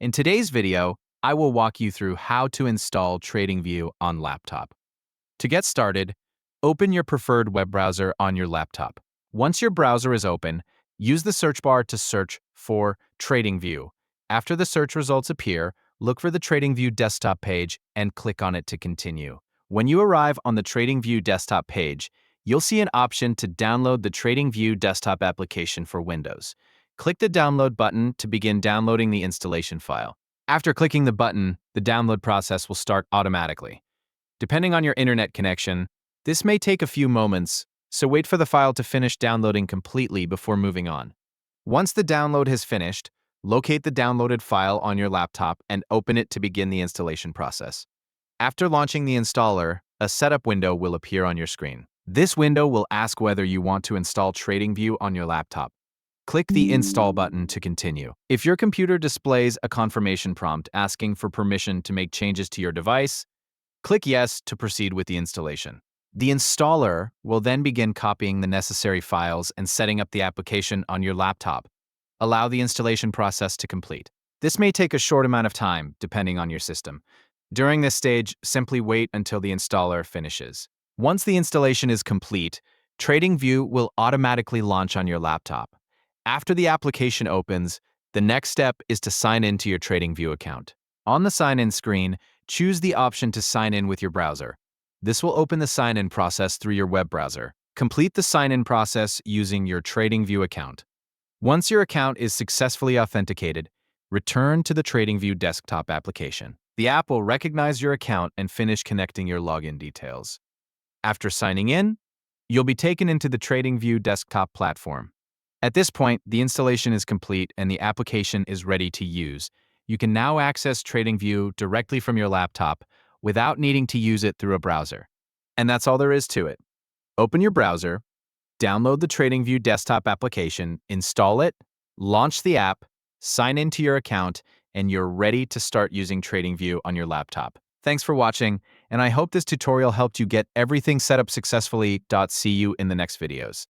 In today's video, I will walk you through how to install Tradingview on laptop. To get started, open your preferred web browser on your laptop. Once your browser is open, use the search bar to search for Tradingview. After the search results appear, look for the Tradingview desktop page and click on it to continue. When you arrive on the Tradingview desktop page, you'll see an option to download the Tradingview desktop application for Windows. Click the download button to begin downloading the installation file. After clicking the button, the download process will start automatically. Depending on your internet connection, this may take a few moments, so wait for the file to finish downloading completely before moving on. Once the download has finished, locate the downloaded file on your laptop and open it to begin the installation process. After launching the installer, a setup window will appear on your screen. This window will ask whether you want to install Tradingview on your laptop. Click the Install button to continue. If your computer displays a confirmation prompt asking for permission to make changes to your device, click Yes to proceed with the installation. The installer will then begin copying the necessary files and setting up the application on your laptop. Allow the installation process to complete. This may take a short amount of time, depending on your system. During this stage, simply wait until the installer finishes. Once the installation is complete, Tradingview will automatically launch on your laptop. After the application opens, the next step is to sign in to your Tradingview account. On the sign-in screen, choose the option to sign in with your browser. This will open the sign-in process through your web browser. Complete the sign-in process using your Tradingview account. Once your account is successfully authenticated, return to the Tradingview desktop application. The app will recognize your account and finish connecting your login details. After signing in, you'll be taken into the Tradingview desktop platform. At this point, the installation is complete and the application is ready to use. You can now access Tradingview directly from your laptop without needing to use it through a browser. And that's all there is to it. Open your browser, download the Tradingview desktop application, install it, launch the app, sign into your account, and you're ready to start using Tradingview on your laptop. Thanks for watching, and I hope this tutorial helped you get everything set up successfully. See you in the next videos.